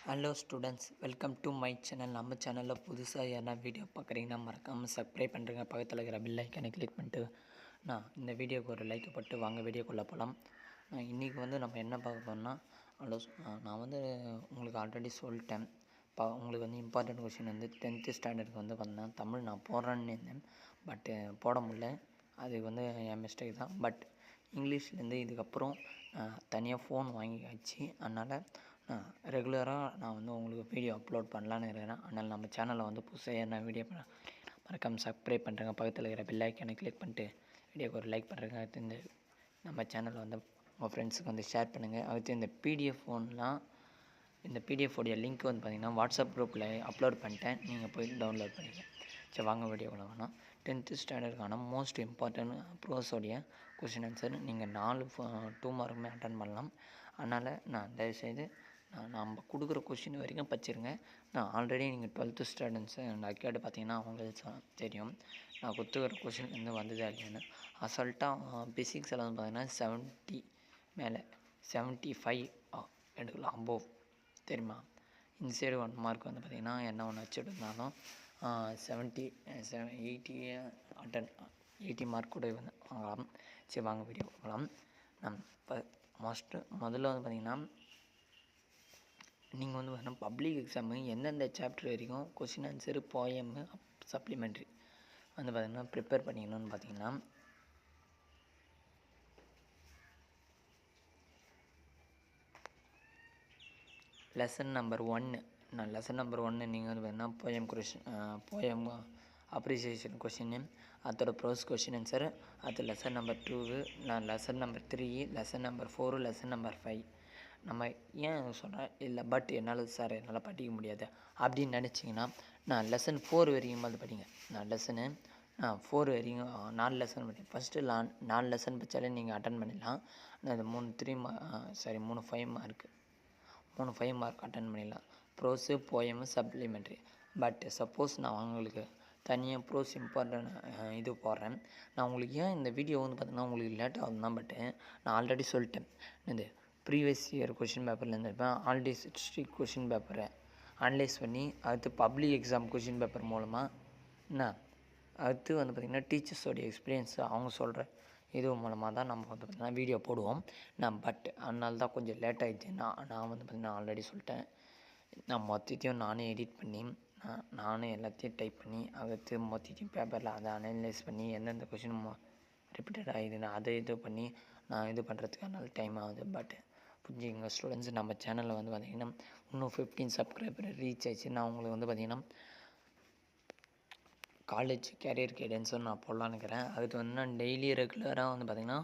Hello students, welcome to my channel. நம்ம சேனலில் புதுசாக யாரா வீடியோ பார்க்குறீங்கன்னா மறக்காமல் சப்ஸ்கிரைப் பண்ணுறேங்க. பக்கத்தில் இருக்கிற பெல் ஐக்கனை கிளிக் பண்ணிட்டு இந்த வீடியோக்கு ஒரு லைக் போட்டு வாங்க வீடியோக்குள்ளே போகலாம். இன்றைக்கி நம்ம என்ன பார்க்க போகிறோம்னா, ஹலோ, நான் உங்களுக்கு ஆல்ரெடி சொல்லிட்டேன். உங்களுக்கு இம்பார்ட்டன்ட் கொஷின் 10th ஸ்டாண்டர்டுக்கு பார்த்தீங்கன்னா தமிழ் நான் போடுறேன்னு இருந்தேன். பட்டு போட முடியல. அது என் மிஸ்டேக் தான். பட் இங்கிலீஷ்லேருந்து இதுக்கப்புறம் தனியாக ஃபோன் வாங்கியாச்சு. அதனால் ரெகுலராக நான் உங்களுக்கு வீடியோ அப்லோட் பண்ணலான்னு இருக்கிறேன். அதனால் நம்ம சேனலில் புதுசாக என்ன வீடியோ மறக்காமல் சப்ஸ்கிரைப் பண்ணுறேங்க. பக்கத்தில் இருக்கிற பெல் ஐக்கனை கிளிக் பண்ணிட்டு வீடியோக்கு ஒரு லைக் பண்ணுறேங்க. அடுத்து இந்த நம்ம சேனலை உங்கள் ஃப்ரெண்ட்ஸுக்கு ஷேர் பண்ணுங்கள். அடுத்து இந்த பிடிஎஃப் ஃபோன்லாம் இந்த பிடிஎஃப் உடைய லிங்க் பார்த்திங்கன்னா வாட்ஸ்அப் குரூப்பில் அப்லோட் பண்ணிட்டேன். நீங்கள் போய் டவுன்லோட் பண்ணிக்கலாம். சரி, வாங்க வீடியோக்குள்ள வேணாம். 10th ஸ்டாண்டர்டுக்கான மோஸ்ட் இம்பார்ட்டன்ட் ப்ரோஸோடைய கொஷின் ஆன்சர் நீங்கள் 2 மார்க்குமே அட்டன் பண்ணலாம். அதனால் நான் தயவுசெய்து நம்ம கொடுக்குற கொஷின் வரைக்கும் படிச்சிருங்க. நான் ஆல்ரெடி நீங்கள் 12th ஸ்டாண்டர்ட்ஸு அக்கேடு பார்த்தீங்கன்னா அவங்களுக்கு தெரியும் நான் கொடுத்துக்கிற கொஷின் வந்ததா இல்லையான்னு. அசால்ட்டாக பிசிக்ஸில் பார்த்தீங்கன்னா 70 மேலே 75 எடுக்கலாம், அம்போவ் தெரியுமா. இந்த சைடு 1 மார்க் பார்த்திங்கன்னா என்ன ஒன்று வச்சுருந்தாலும் 80 மார்க் கூட வாங்கலாம். சரி, வாங்க வீடியோ பார்க்கலாம். இப்போ முதல்ல பார்த்திங்கன்னா நீங்கள் பார்த்தீங்கன்னா பப்ளிக் எக்ஸாமு எந்தெந்த சாப்டர் வரைக்கும் கொஷின் ஆன்சரு போயமு சப்ளிமெண்ட்ரி பார்த்திங்கன்னா ப்ரிப்பேர் பண்ணிக்கணும்னு பார்த்திங்கன்னா, லெசன் நம்பர் 1 லெசன் நம்பர் 1 நீங்கள் பார்த்தீங்கன்னா போயம் அப்ரிசியேஷன் கொஷின், அதோட ப்ரோஸ் கொஷின் ஆன்சர். அது lesson number 2, lesson number 3, lesson number 4, lesson number 5. நம்ம ஏன் சொல்கிறேன் இல்லை, பட் என்னால் படிக்க முடியாது அப்படின்னு நினச்சிங்கன்னா நான் லெசன் 4 வரைக்கும் படிங்க. நான் லெசனு 4 வரைக்கும் 4 லெசன் படிங்க. ஃபஸ்ட்டு 4 லெசன் படித்தாலே நீங்கள் அட்டன் பண்ணிடலாம். அது 3 5 மார்க் அட்டன் பண்ணிடலாம். Prose போயமு supplementary. பட் சப்போஸ் நான் உங்களுக்கு தனியாக ப்ரோஸ் இம்பார்ட்டன்ட் இது போடுறேன். நான் உங்களுக்கு ஏன் இந்த வீடியோ பார்த்திங்கன்னா உங்களுக்கு லேட் ஆகும் தான். பட்டு நான் ஆல்ரெடி சொல்லிட்டேன். இந்த ப்ரீவியஸ் இயர் கொஷின் பேப்பர்லேருந்து ஆல்ரெடி 60 கொஷின் பேப்பரை அனலைஸ் பண்ணி அடுத்து பப்ளிக் எக்ஸாம் கொஷின் பேப்பர் மூலமாக அடுத்து பார்த்திங்கன்னா டீச்சர்ஸோடைய எக்ஸ்பீரியன்ஸ் அவங்க சொல்கிற இது மூலமாக தான் நம்ம பார்த்திங்கன்னா வீடியோ போடுவோம். பட் அதனால தான் கொஞ்சம் லேட் ஆகிடுச்சு. நான் பார்த்திங்கன்னா ஆல்ரெடி சொல்லிட்டேன். நான் மொத்தத்தையும் நானே எடிட் பண்ணி நானே எல்லாத்தையும் டைப் பண்ணி அடுத்து மொத்தத்தையும் பேப்பரில் அதை அனலைஸ் பண்ணி எந்தெந்த கொஷின் ரிப்பீட்டட் ஆகிதுன்னு அதை இது பண்ணி நான் இது பண்ணுறதுக்கு அதனால டைம் ஆகுது. பட் புரிஞ்சுங்க ஸ்டூடெண்ட்ஸ், நம்ம சேனலில் பார்த்திங்கன்னா இன்னும் 15 சப்ஸ்கிரைபர் ரீச் ஆச்சு. நான் உங்களுக்கு பார்த்திங்கன்னா காலேஜ் கேரியர் கைடன்ஸும் நான் போடலான்னு இருக்கிறேன். அதுக்கு நான் டெய்லி ரெகுலராக பார்த்திங்கன்னா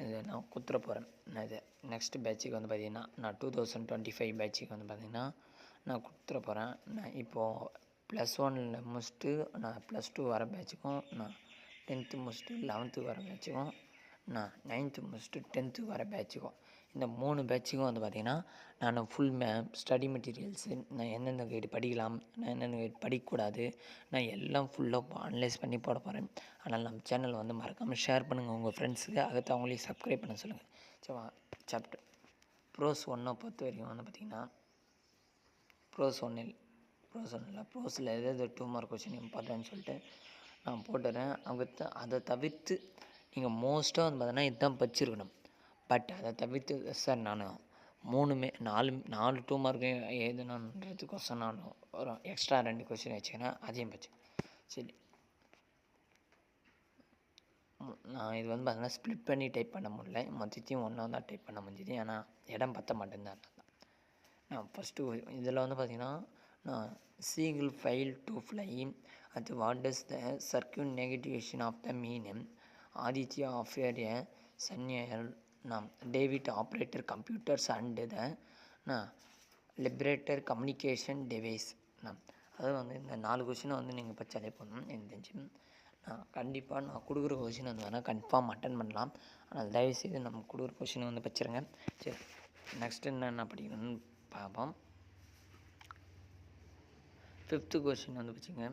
இது நான் கொடுத்துட போகிறேன். இது நெக்ஸ்ட் பேட்சுக்கு பார்த்திங்கன்னா நான் 2025 பேட்சுக்கு பார்த்திங்கன்னா நான் கொடுத்துட போகிறேன். நான் இப்போது +1 முடிச்சுட்டு நான் +2 வர பேட்சுக்கும், நான் 10th முடிச்சுட்டு 11th வர பேட்சுக்கும், நான் 9th முடிச்சுட்டு 10th வர பேட்சுக்கும், இந்த 3 பேட்சுக்கும் பார்த்திங்கன்னா நான் ஃபுல் ஸ்டடி மெட்டீரியல்ஸு நான் எந்தெந்த கைடு படிக்கலாம், நான் எந்தெந்த கைடு படிக்கக்கூடாது, நான் எல்லாம் ஃபுல்லாக அனலைஸ் பண்ணி போட போகிறேன். அதனால் நம்ம சேனல் மறக்காமல் ஷேர் பண்ணுங்கள் உங்கள் ஃப்ரெண்ட்ஸுக்கு. அடுத்து அவங்களையும் சப்ஸ்கிரைப் பண்ண சொல்லுங்கள். சரி, சாப்டர் ப்ரோஸ் 1 பொறுத்த வரைக்கும் பார்த்திங்கன்னா ப்ரோஸில் எதாவது 2 மார்க் கொஷின் இம்பார்ட்டன்ட்னு சொல்லிட்டு நான் போட்டுறேன். அதை தவிர்த்து நீங்கள் மோஸ்ட்டாக பார்த்தீங்கன்னா இதுதான் படிச்சிருக்கணும். பட் அதை தவிர்த்து சார் நான் 4 2 மார்க்கு எழுதணுன்றதுக்கோசம் நான் ஒரு எக்ஸ்ட்ரா 2 கொஷின் வச்சுக்கிறேன், அதையும் படிச்சு. சரி, நான் இது பார்த்தீங்கன்னா ஸ்ப்ளிட் பண்ணி டைப் பண்ண முடியல. மொத்தத்தையும் ஒன்றா தான் டைப் பண்ண முடிஞ்சுது. ஏன்னா இடம் பற்ற மாட்டேன். நான் ஃபஸ்ட்டு இதில் பார்த்திங்கன்னா நான் சீகிள் ஃபைல் டு ஃப்ளை, அது what is the circuit negation of the mean, Aditya offer a senior, David operator computers and the liberator communication device. அது இந்த 4 கொஷினை நீங்கள் படித்தாலே போதும். எனக்கு தெரிஞ்சு கண்டிப்பாக நான் கொடுக்குற கொஷின் வேணால் கன்ஃபார்ம் அட்டன் பண்ணலாம். ஆனால் தயவுசெய்து நம்ம கொடுக்குற கொஷினை படிச்சிருங்க. சரி, நெக்ஸ்ட்டு என்ன படிக்கணும்னு பார்ப்போம். 5th question படிச்சுங்க.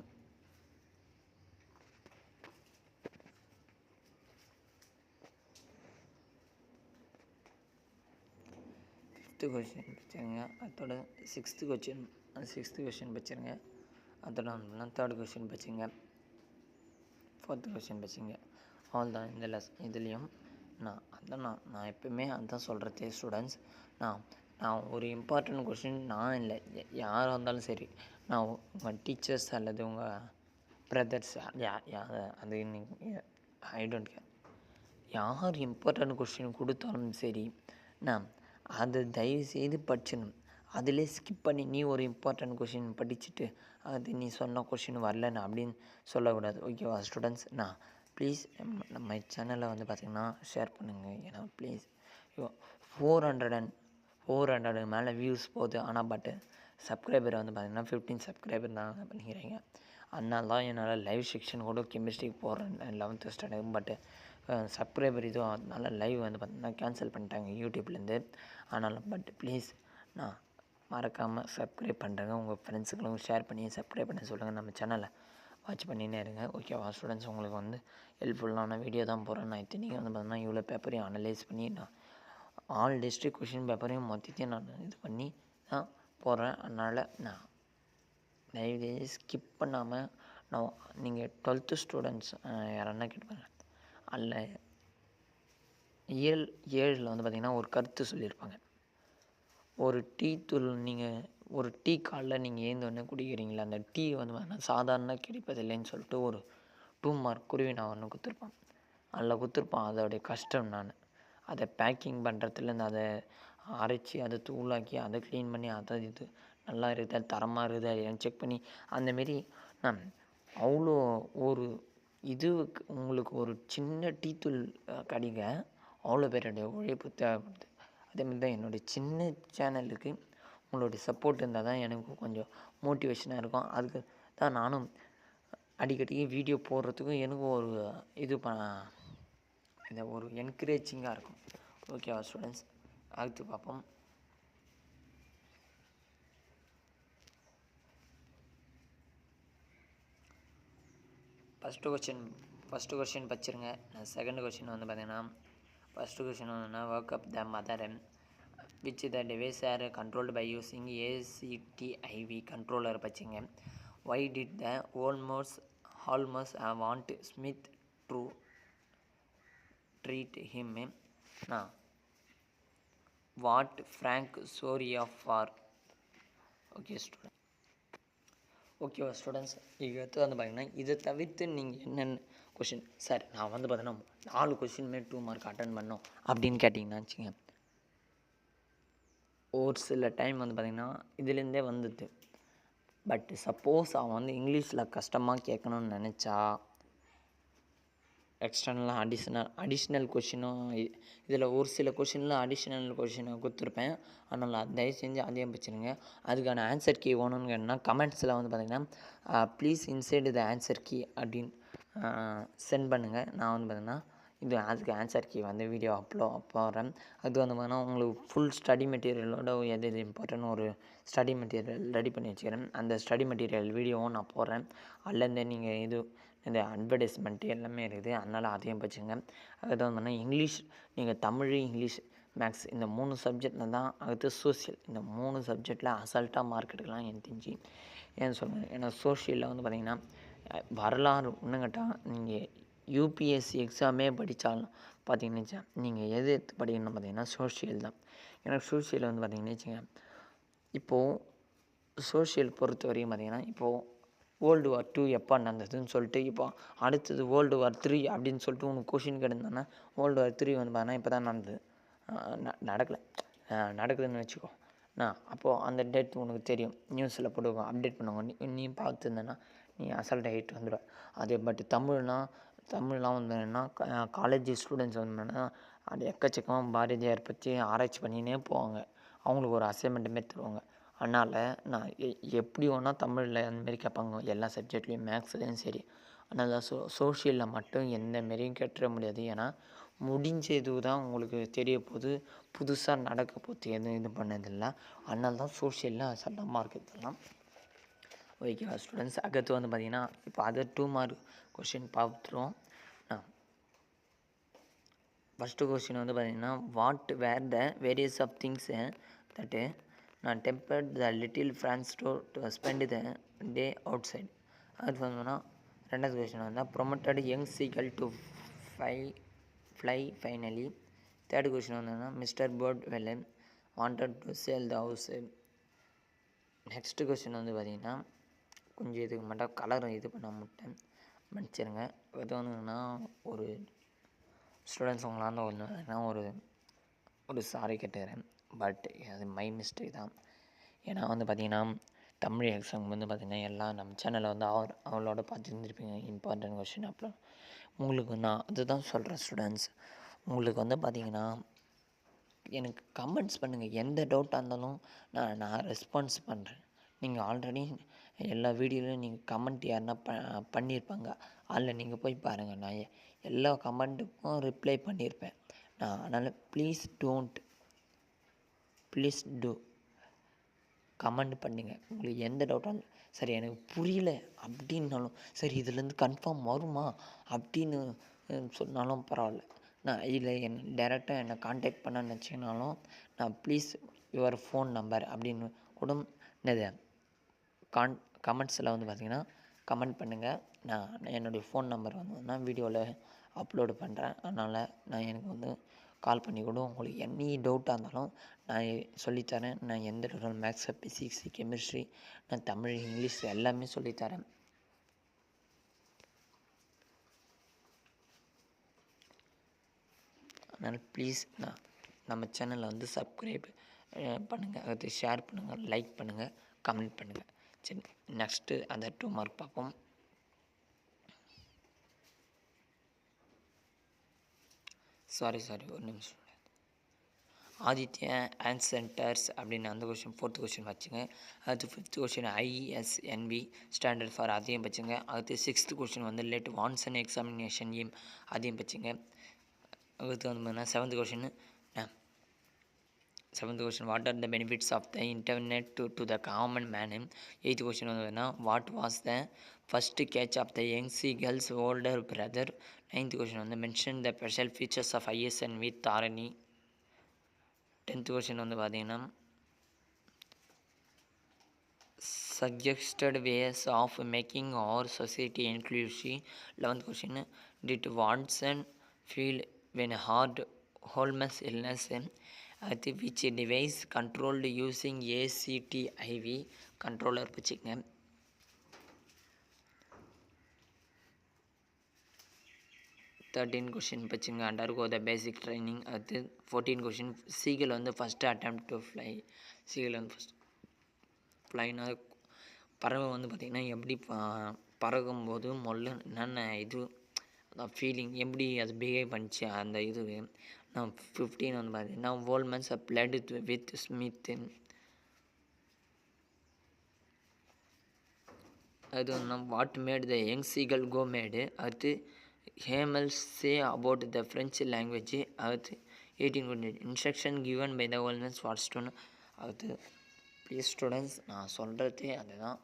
5th fifth question வச்சுருங்க. அதோட சிக்ஸ்த்து கொஷின் வச்சுருங்க. அதோட வந்து தேர்ட் கொஷின் வச்சுங்க. ஃபோர்த்து கொஷின் வச்சுங்க. அவ்வளோதான் இந்த இதுலேயும் நான் எப்போயுமே அதுதான் சொல்கிறது ஸ்டூடெண்ட்ஸ். நான் ஒரு இம்பார்ட்டண்ட் கொஷின் நான் இல்லை, யாராக இருந்தாலும் சரி, நான் உங்கள் டீச்சர்ஸ் அல்லது உங்கள் பிரதர்ஸ் அது ஐ டோன்ட் கேர், யார் இம்பார்ட்டண்ட் கொஷின் கொடுத்தாலும் சரி, நான் அதை தயவுசெய்து படிச்சிடணும். அதிலே ஸ்கிப் பண்ணி நீ ஒரு இம்பார்ட்டண்ட் கொஷின் படிச்சுட்டு அது நீ சொன்ன கொஷின் வரலன்னு அப்படின்னு சொல்லக்கூடாது. ஓகேவா ஸ்டூடெண்ட்ஸ்? ப்ளீஸ் நம்ம சேனலை வந்து பார்த்திங்கன்னா ஷேர் பண்ணுங்கள். ஏன்னா ப்ளீஸ் 400 மேலே வியூஸ் போகுது. ஆனால் பட்டு சப்ஸ்கிரைபர் வந்து பார்த்திங்கன்னா 15 சப்ஸ்கிரைபர் தான் பண்ணிக்கிறீங்க. அதனால தான் என்னால் லைவ் செக்ஷன் கூட கெமிஸ்ட்ரிக்கு போகிறேன் 11th ஸ்டாண்டர்ட். பட்டு சப்ஸ்கிரைபர் இதுவும் அதனால் லைவ் வந்து பார்த்திங்கன்னா கேன்சல் பண்ணிட்டாங்க யூடியூப்லேருந்து. அதனால் பட் ப்ளீஸ் மறக்காமல் சப்ஸ்கிரைப் பண்ணுறேங்க. உங்கள் ஃப்ரெண்ட்ஸுங்களும் ஷேர் பண்ணி சப்ஸ்கிரைப் பண்ண சொல்லுங்கள். நம்ம சேனலை வாட்ச் பண்ணினே இருங்க. ஓகேவா ஸ்டூடெண்ட்ஸ்? உங்களுக்கு வந்து ஹெல்ப்ஃபுல்லான வீடியோ தான் போகிறேன். நான் இத்தனைக்கும் வந்து பார்த்தீங்கன்னா இவ்வளோ பேப்பரையும் அனலைஸ் பண்ணி நான் ஆல் டிஸ்ட்ரிக்ட் கொஷின் பேப்பரையும் மொத்தத்தையும் நான் இது பண்ணி தான் போகிறேன். அதனால் நான் தயவுசெய்து ஸ்கிப் பண்ணாமல் நீங்கள் 12th ஸ்டூடெண்ட்ஸ் யாரன்னா கேட்பாங்க, அதில் 7 வந்து பார்த்திங்கன்னா ஒரு கருத்து சொல்லியிருப்பாங்க. ஒரு டீ தூள் ஒரு டீ காலில் நீங்கள் ஏந்தோடனே குடிக்கிறீங்களா, அந்த டீ வந்து பார்த்தீங்கன்னா சாதாரண கிடைப்பதில்லைன்னு சொல்லிட்டு ஒரு 2 மார்க் குருவி நான் ஒன்று கொடுத்துருப்பான். அதில் கொடுத்துருப்பான் அதோடைய கஷ்டம். நான் அதை பேக்கிங் பண்ணுறதுலேருந்து அதை அரைச்சி அதை தூளாக்கி அதை க்ளீன் பண்ணி அதை இது நல்லா இருக்குதா தரமாக இருக்குதா இல்லையான்னு செக் பண்ணி அந்தமாரி நான் அவ்வளோ ஒரு இதுவுக்கு உங்களுக்கு ஒரு சின்ன டீ தூள் கிடைக்க அவ்வளோ பேருடைய உழைப்பு தேவைப்படுது. அதேமாதிரி தான் என்னுடைய சின்ன சேனலுக்கு உங்களுடைய சப்போர்ட் இருந்தால் தான் எனக்கு கொஞ்சம் மோட்டிவேஷனாக இருக்கும். அதுக்கு தான் நானும் அடிக்கடி வீடியோ போடுறதுக்கும் எனக்கும் ஒரு இந்த ஒரு என்கரேஜிங்காக இருக்கும். ஓகேவா ஸ்டூடெண்ட்ஸ்? அடுத்து பார்ப்போம். ஃபஸ்ட்டு கொஷின் படிச்சிருங்க. செகண்ட் கொஷின் வந்து பார்த்தீங்கன்னா ஃபஸ்ட்டு கொஷின் வந்து work up the mother which the devices are controlled by using ACTIV controller பச்சிங்க. Why did the Holmes want Smith to treat him? What Frank Soria for? ஓகேவா students? இது எடுத்து வந்து பார்த்தீங்கன்னா இதை தவிர்த்து நீங்கள் என்னென்ன கொஷின் சார் நான் வந்து பார்த்தீங்கன்னா 4 கொஷினுமே 2 மார்க் அட்டன் பண்ணோம் அப்படின்னு கேட்டிங்கன்னா வச்சுங்க, ஒரு சில டைம் வந்து பார்த்திங்கன்னா இதுலேருந்தே வந்துது. பட் சப்போஸ் அவன் வந்து இங்கிலீஷில் கஷ்டமாக கேட்கணும்னு நினச்சா எக்ஸ்டர்னலாக அடிஷ்னல் கொஷினும் இதில் ஒரு சில கொஷினில் அடிஷ்னல் கொஷினை கொடுத்துருப்பேன். அதனால் தயவு செஞ்சு அதையும் வச்சுருங்க. அதுக்கான ஆன்சர் கீ வேணும்னு கேட்டிங்கன்னா கமெண்ட்ஸில் வந்து பார்த்திங்கன்னா please inside the answer key அப்படின்னு சென்ட் பண்ணுங்கள். நான் வந்து பார்த்திங்கன்னா அதுக்கு ஆன்சர் கீ வந்து வீடியோ போடுறேன். அது வந்து பார்த்தீங்கன்னா உங்களுக்கு ஃபுல் ஸ்டடி மெட்டீரியலோட எது இம்பார்ட்டன்ட் ஒரு ஸ்டடி மெட்டீரியல் ரெடி பண்ணி வச்சுக்கிறேன். அந்த ஸ்டடி மெட்டீரியல் வீடியோவும் நான் போடுறேன். அதுலேருந்து நீங்கள் இந்த அட்வர்டைஸ்மெண்ட்டு எல்லாமே இருக்குது. அதனால் அதையும் வச்சுங்க. அது வந்து இங்கிலீஷ் நீங்கள் தமிழ், இங்கிலீஷ், மேக்ஸ் இந்த 3 சப்ஜெக்டில் தான். அடுத்து சோசியல், இந்த 3 சப்ஜெக்டில் அசால்ட்டாக மார்க் எடுக்கலாம் எனக்கு தெரிஞ்சு. ஏன்னு சொல்லுங்கள், ஏன்னா சோஷியலில் வந்து பார்த்திங்கன்னா வரலாறு இன்னும் கேட்டால் நீங்கள் யூபிஎஸ்சி எக்ஸாமே படித்தாலும் பார்த்தீங்கன்னு வச்சா நீங்கள் எது எடுத்து படிக்கணும்னு பார்த்தீங்கன்னா சோஷியல் தான். ஏன்னா சோஷியல் வந்து பார்த்திங்கன்னு வச்சுங்க, இப்போது சோஷியல் பொறுத்த வரைக்கும் பார்த்திங்கன்னா இப்போது World War II எப்போ நடந்ததுன்னு சொல்லிட்டு இப்போ அடுத்தது World War III அப்படின்னு சொல்லிட்டு உனக்கு கொஷின் கேட்டிருந்தாங்கன்னா World War III வந்து பார்த்தீங்கன்னா இப்போ தான் நடந்தது, நடக்குதுன்னு வச்சுக்கோ. அப்போது அந்த டேட் உனக்கு தெரியும், நியூஸில் போட்டு அப்டேட் பண்ணுவாங்க. நீ பார்த்துருந்தேன்னா நீ அசால்ட் ஆகிட்டு வந்துடுவேன். அதே பட் தமிழ்லாம் வந்ததுன்னா காலேஜ் ஸ்டூடெண்ட்ஸ் வந்தோன்னா அது எக்கச்சக்கமாக பாரதியார் பற்றி ஆராய்ச்சி பண்ணினே போவாங்க. அவங்களுக்கு ஒரு அசைன்மெண்ட்டுமே தருவாங்க. அதனால் நான் எப்படி வேணால் தமிழில் அந்தமாரி கேட்பாங்க, எல்லா சப்ஜெக்ட்லேயும் மேக்ஸ்லேயும் சரி. அதனால் சோஷியலில் மட்டும் எந்த மாரியும் கேட்டுற முடியாது. ஏன்னா முடிஞ்ச இது தான் உங்களுக்கு தெரிய போகுது, புதுசாக நடக்க போகுது, எதுவும் இது பண்ணதில்லை. அதனால தான் சோஷியலில் அசால்ட்டாக மார்க் எடுத்துடலாம். ஓகேவா ஸ்டூடெண்ட்ஸ்? அடுத்து வந்து பார்த்திங்கன்னா இப்போ அதை 2 மார்க் கொஷின் பார்த்துருவோம். ஃபஸ்ட்டு கொஷின் வந்து பார்த்திங்கன்னா what were the various of things that நான் tempted the little friends to spend the day outside. அது வந்தோன்னா ரெண்டாவது கொஷின் வந்தால் promoted young seagull to fly finally. Third question வந்தோன்னா mister bird well wanted to sell the house. Next question வந்து பார்த்திங்கன்னா கொஞ்சம் இதுக்கு மட்டும் கலர் இது பண்ண முட்டேன் மன்னிச்சிருங்க. இது வந்துன்னா ஒரு ஸ்டூடெண்ட்ஸ் உங்களால் ஒன்று ஒரு சாரி கேட்டுக்கிறேன். பட் அது மை மிஸ்டேக் தான். ஏன்னா வந்து பார்த்திங்கன்னா தமிழ் எக்ஸாம் வந்து பார்த்திங்கன்னா எல்லாம் நம்ம சேனலில் வந்து அவளோட பார்த்துருந்துருப்பீங்க இம்பார்ட்டன்ட் கொஷின். அப்புறம் உங்களுக்கு நான் அதுதான் சொல்கிறேன் ஸ்டூடெண்ட்ஸ், உங்களுக்கு வந்து பார்த்திங்கன்னா எனக்கு கமெண்ட்ஸ் பண்ணுங்கள். எந்த டவுட்டாக இருந்தாலும் நான் ரெஸ்பான்ஸ் பண்ணுறேன். நீங்கள் ஆல்ரெடி எல்லா வீடியோலையும் நீங்கள் கமெண்ட் யாருன்னா பண்ணியிருப்பாங்க. அதில் நீங்கள் போய் பாருங்கள். நான் எல்லா கமெண்ட்டுக்கும் ரிப்ளை பண்ணியிருப்பேன். அதனால் ப்ளீஸ் டூ கமெண்ட் பண்ணுங்கள். உங்களுக்கு எந்த டவுட்டாலும் சரி, எனக்கு புரியல அப்படின்னாலும் சரி, இதுலேருந்து கன்ஃபார்ம் வருமா அப்படின்னு சொன்னாலும் பரவாயில்ல. நான் இதில் டைரெக்டாக என்னை காண்டாக்ட் பண்ண நினச்சிங்கனாலும் நான் ப்ளீஸ் யுவர் ஃபோன் நம்பர் அப்படின்னு கூட என்னது கமெண்ட்ஸில் வந்து பார்த்திங்கன்னா கமெண்ட் பண்ணுங்கள். நான் என்னுடைய ஃபோன் நம்பர் வந்து நான் வீடியோவில் அப்லோடு பண்ணுறேன். அதனால் நான் எனக்கு வந்து கால் பண்ணி கூட உங்களுக்கு எனி டவுட்டாக இருந்தாலும் நான் சொல்லித்தரேன். நான் எந்த டவுட்டாலும் மேக்ஸ், ஃபிசிக்ஸ், கெமிஸ்ட்ரி, நான் தமிழ், இங்கிலீஷ் எல்லாமே சொல்லித்தரேன். அதனால் ப்ளீஸ் நம்ம சேனலை வந்து சப்ஸ்கிரைப் பண்ணுங்கள், அது ஷேர் பண்ணுங்கள், லைக் பண்ணுங்கள், கமெண்ட் பண்ணுங்கள். சரி, நெக்ஸ்ட்டு அந்த 2 மார்க் பார்ப்போம். சாரி ஒரு நிமிஷம். ஆதித்யா ஆன்சென்டர்ஸ் அப்படின்னு அந்த கொஷின் 4th கொஷின் வச்சுங்க. அடுத்து 5th question ISNB standard for அதையும் வச்சுங்க. அடுத்து 6th கொஷின் வந்து லெட் வான்சன் எக்ஸாமினேஷன் எய்ம் அதையும் வச்சுங்க. அடுத்து வந்து பார்த்தீங்கன்னா 7th question what are the benefits of the internet to the common man. 8th question வந்து பார்த்தீங்கன்னா what was the first catch of the young seagull's older brother. 9th question வந்து mention the special features of ISNB Tharani. 10th question வந்து பார்த்தீங்கன்னா suggested ways of making our society inclusive. 11th question did Watson feel when Holmes illness. அடுத்து which device controlled using ACTIV controller வச்சுக்கங்க. Question வச்சுங்க undergo the basic training. அடுத்து 14 question seagull வந்து first attempt to fly. Seagull வந்து first ஃப்ளைனா பறவை வந்து பார்த்திங்கன்னா எப்படி பறக்கும்போது என்னென்ன இது ஃபீலிங் எப்படி அது பிஹேவ் பண்ணிச்சு அந்த இது. நான் 15 வந்து பார்த்தீங்கன்னா வோல்மன்ஸ் பிளட் வித் ஸ்மித். அது வந்து what made the young seagull go mad. அடுத்து Hamel say about the French language. அடுத்து 18 இன்ஸ்ட்ரக்ஷன் கிவன் பை த வோல்மன்ஸ் வாட்ஸ்டோன். அடுத்து ப்ளீஸ் ஸ்டூடெண்ட்ஸ், நான் சொல்கிறதே அதுதான்.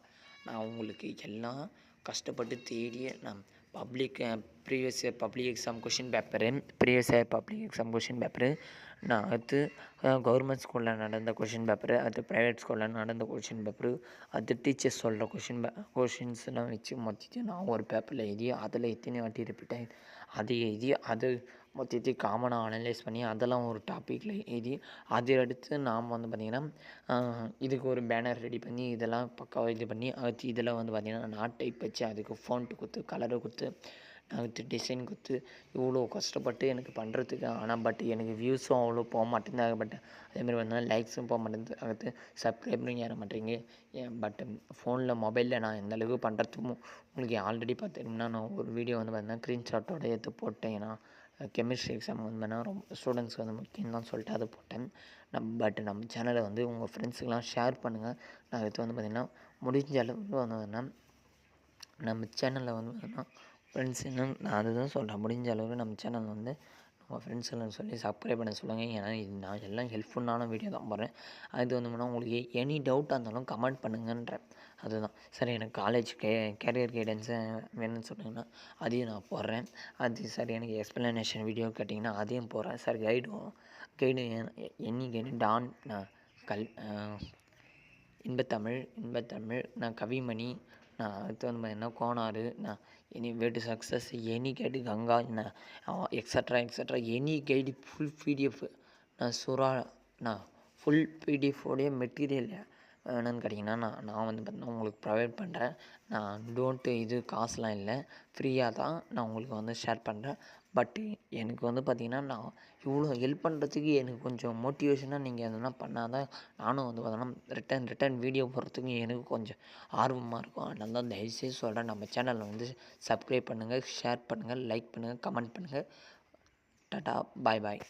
நான் உங்களுக்கு எல்லாம் கஷ்டப்பட்டு தேடிய நான் previous year public exam question paper நான் அடுத்து கவர்மெண்ட் ஸ்கூலில் நடந்த கொஷின் பேப்பரு, அடுத்து ப்ரைவேட் ஸ்கூலில் நடந்த கொஷின் பேப்பரு, அடுத்து டீச்சர்ஸ் சொல்கிற கொஷின்ஸ்லாம் வச்சு மொத்தத்தையும் நான் ஒரு பேப்பரில் எழுதி அதில் எத்தனை வாட்டி ரிப்பீட் ஆகி அதை எழுதி அது மொத்தத்தையும் காமனாக அனலைஸ் பண்ணி அதெல்லாம் ஒரு டாப்பிக்கில் எழுதி அதை அடுத்து நாம் வந்து பார்த்திங்கன்னா இதுக்கு ஒரு பேனர் ரெடி பண்ணி இதெல்லாம் பக்காவாக இது பண்ணி அடுத்து இதில் வந்து பார்த்திங்கன்னா நான் டைப் வச்சு அதுக்கு ஃபோன்ட்டு கொடுத்து கலரை கொடுத்து அடுத்து டிசைன் கொடுத்து இவ்வளோ கஷ்டப்பட்டு எனக்கு பண்ணுறதுக்கு. ஆனால் பட் எனக்கு வியூஸும் அவ்வளோ போக மாட்டேங்குது. பட் அதேமாதிரி வந்து லைக்ஸும் போக மாட்டேங்குது. அடுத்து சப்ஸ்கிரைபரும் ஏற மாட்டேங்க. பட் மொபைலில் நான் எந்த அளவுக்கு பண்ணுறதுக்கும் உங்களுக்கு ஆல்ரெடி பார்த்திங்கன்னா நான் ஒரு வீடியோ வந்து பார்த்தீங்கன்னா ஸ்க்ரீன்ஷாட்டோட எடுத்து போட்டேன். ஏன்னா கெமிஸ்ட்ரி எக்ஸாம் வந்து ரொம்ப ஸ்டூடெண்ட்ஸ்க்கு வந்து முக்கியம் தான் சொல்லிட்டு அதை போட்டேன். பட் நம்ம சேனலை வந்து உங்கள் ஃப்ரெண்ட்ஸுக்கெலாம் ஷேர் பண்ணுங்கள். நான் அடுத்து வந்து பார்த்திங்கன்னா முடிஞ்ச அளவுக்கு வந்து நம்ம சேனலில் வந்து பார்த்திங்கன்னா ஃப்ரெண்ட்ஸ் நான் அதுதான் சொல்கிறேன். முடிஞ்ச அளவுக்கு நம்ம சேனல் வந்து நம்ம ஃப்ரெண்ட்ஸெல்லாம் சொல்லி சப்ஸ்கிரைப் பண்ண சொல்லுங்கள். ஏன்னா இது நான் எல்லாம் ஹெல்ப்ஃபுல்லான வீடியோ தான் போடுறேன். அது வந்து உங்களுக்கு எனி டவுட்டாக இருந்தாலும் கமெண்ட் பண்ணுங்கன்றேன். அதுதான் சரி. எனக்கு காலேஜ் கேரியர் கைடன்ஸை வேணும்னு சொன்னீங்கன்னா அதையும் நான் போடுறேன். அது சரி. எனக்கு எக்ஸ்ப்ளனேஷன் வீடியோ கேட்டிங்கன்னா அதையும் போடுறேன் sir. Guide any guide Inbatamil நான் கவிமணி, நான் அடுத்து வந்து பார்த்தீங்கன்னா கோனாறு, நான் any way to success, any guide Ganga, நான் extra any guide full PDF, நான் சுறா, நான் ஃபுல் பிடிஎஃபோடைய மெட்டீரியல் வேணும்னு கேட்டிங்கன்னா நான் வந்து பார்த்தீங்கன்னா உங்களுக்கு ப்ரொவைட் பண்ணுறேன். நான் இது காசுலாம் இல்லை, ஃப்ரீயாக தான் நான் உங்களுக்கு வந்து ஷேர் பண்ணுறேன். பட் எனக்கு வந்து பார்த்திங்கன்னா நான் இவ்வளோ ஹெல்ப் பண்ணுறதுக்கு எனக்கு கொஞ்சம் மோட்டிவேஷனாக நீங்கள் எதுனா பண்ணால் தான் நானும் வந்து பார்த்தோன்னா ரிட்டன் வீடியோ போடுறதுக்கு எனக்கு கொஞ்சம் ஆர்வமாக இருக்கும். அதனால தான் தயவுசெய்து சொல்கிறேன், நம்ம சேனலில் வந்து சப்ஸ்கிரைப் பண்ணுங்கள், ஷேர் பண்ணுங்கள், லைக் பண்ணுங்கள், கமெண்ட் பண்ணுங்கள். டாடா, பாய் பாய்.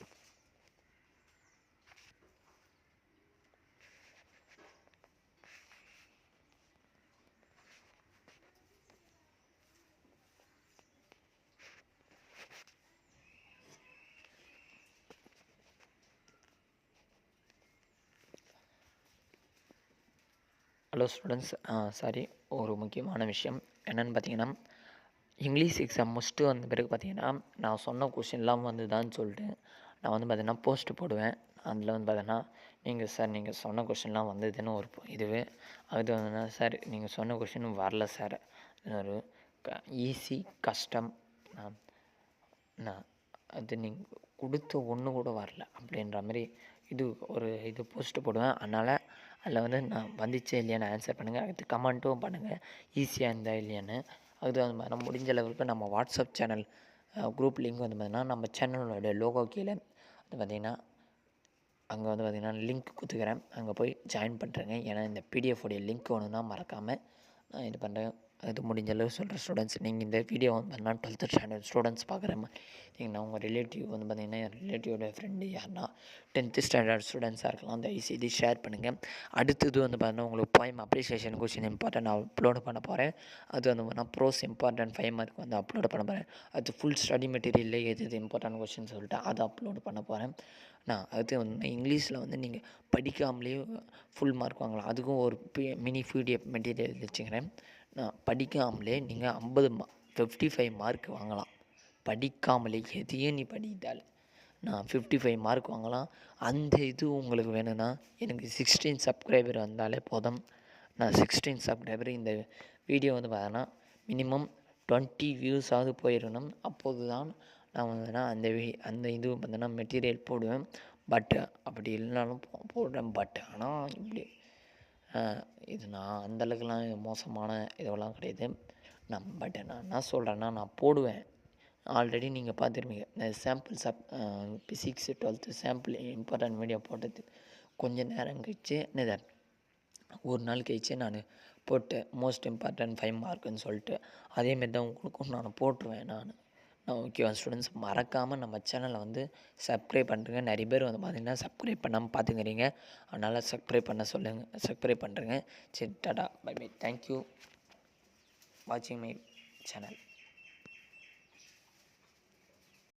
ஹலோ ஸ்டூடெண்ட்ஸ், சாரி, ஒரு முக்கியமான விஷயம் என்னென்னு பார்த்தீங்கன்னா, இங்கிலீஷ் எக்ஸாம் முடிச்சுட்டு வந்த பிறகு பார்த்தீங்கன்னா நான் சொன்ன கொஷின்லாம் வந்துதான்னு சொல்லிட்டு நான் வந்து பார்த்தீங்கன்னா போஸ்ட் போடுவேன். அதில் வந்து பார்த்தீங்கன்னா நீங்கள் சொன்ன கொஷின்லாம் வந்ததுன்னு ஒரு இதுவே அது வந்து சார் நீங்கள் சொன்ன கொஷின் வரல சார், ஒரு ஈஸி கஷ்டம் நான் அது நீங்கள் கொடுத்த ஒன்று கூட வரல அப்படின்ற மாதிரி இது போஸ்ட்டு போடுவேன். அதனால் அதில் வந்து நான் வந்துச்சே இல்லையான்னு ஆன்சர் பண்ணுங்கள், அது கமெண்ட்டும் பண்ணுங்கள் ஈஸியாக இருந்தால் இல்லையான்னு. அது வந்து பார்த்தீங்கன்னா முடிஞ்ச அளவுக்கு நம்ம வாட்ஸ்அப் சேனல் குரூப் லிங்க் வந்து பார்த்திங்கன்னா நம்ம சேனலோட லோகோ கீழே அது பார்த்திங்கன்னா அங்கே வந்து பார்த்திங்கன்னா லிங்க் கொடுத்துக்கிறேன், அங்கே போய் ஜாயின் பண்ணுறேங்க. ஏன்னா இந்த பிடிஎஃபோடைய லிங்க் ஒன்று தான் மறக்காமல் நான் இது பண்ணுறேன். அது முடிஞ்ச அளவு சொல்கிற ஸ்டூடெண்ட்ஸ், நீங்கள் இந்த வீடியோ வந்து பார்த்தீங்கன்னா 12th ஸ்டாண்டர்ட் ஸ்டூடெண்ட்ஸ் பார்க்குற மாதிரி நீங்கள் உங்கள் ரிலேட்டிவ் வந்து பார்த்திங்கன்னா என் ரிலேட்டிவோட ஃப்ரெண்டு யாருன்னா 10th ஸ்டாண்டர்ட் ஸ்டூடெண்ட்ஸாக இருக்கலாம், அந்த ஐசிடி ஷேர் பண்ணுங்கள். அடுத்தது வந்து பார்த்தீங்கன்னா உங்களுக்கு போயம் அப்ரிசியேஷன் கொஷின் இம்பார்ட்டன்ட் நான் அப்லோடு பண்ண போகிறேன். அது வந்து பார்த்தீங்கன்னா ப்ரோஸ் இம்பார்ட்டன்ட் 5 மார்க் வந்து அப்லோடு பண்ண போகிறேன். அது ஃபுல் ஸ்டடி மெட்டீரியலில் எது இம்பார்ட்டன்ட் கொஷின் சொல்லிட்டு அதை அப்லோடு பண்ண போகிறேன். நான் அது வந்து இங்கிலீஷில் வந்து நீங்கள் படிக்காமலே ஃபுல் மார்க் வாங்கலாம், அதுக்கும் ஒரு மினி பிடிஎஃப் மெட்டீரியல் வச்சுக்கிறேன். நான் படிக்காமலே நீங்கள் 55 மார்க் வாங்கலாம். படிக்காமலே எதையும் நீ படித்தால் நான் 55 மார்க் வாங்கலாம். அந்த இது உங்களுக்கு வேணும்னா எனக்கு 16 சப்ஸ்கிரைபர் வந்தாலே போதும். நான் 16 சப்ஸ்கிரைபர் இந்த வீடியோ வந்து பார்த்தோன்னா மினிமம் 20 வியூஸாவது போயிடணும். அப்போது தான் நான் வந்துன்னா அந்த இது பார்த்தோன்னா மெட்டீரியல் போடுவேன். பட் அப்படி இல்லைனாலும் போடுறேன். பட் ஆனால் இப்படி இது நான் அந்தளவுக்குலாம் மோசமான இதெல்லாம் கிடையாது. பட் நான் என்ன சொல்கிறேன்னா நான் போடுவேன். ஆல்ரெடி நீங்கள் பார்த்துருப்பீங்க, இந்த sample physics 12th sample important video போட்டது கொஞ்சம் நேரம் கழிச்சு ஒரு நாள் கழிச்சு நான் போட்டேன் மோஸ்ட் இம்பார்ட்டன்ட் 5 மார்க்குன்னு சொல்லிட்டு. அதேமாரி தான் உங்களுக்கும் நான் போட்டுருவேன். நான் ஓகேவா ஸ்டூடெண்ட்ஸ், மறக்காமல் நம்ம சேனலை வந்து சப்ஸ்கிரைப் பண்ணுறேங்க. நிறைய பேர் வந்து பார்த்திங்கன்னா சப்ஸ்கிரைப் பண்ணாமல் பார்த்துக்கிறீங்க, அதனால் சப்ஸ்கிரைப் பண்ணுறேங்க. சரி, டாடா, பை பை, தேங்க்யூ வாட்சிங் மை சேனல்.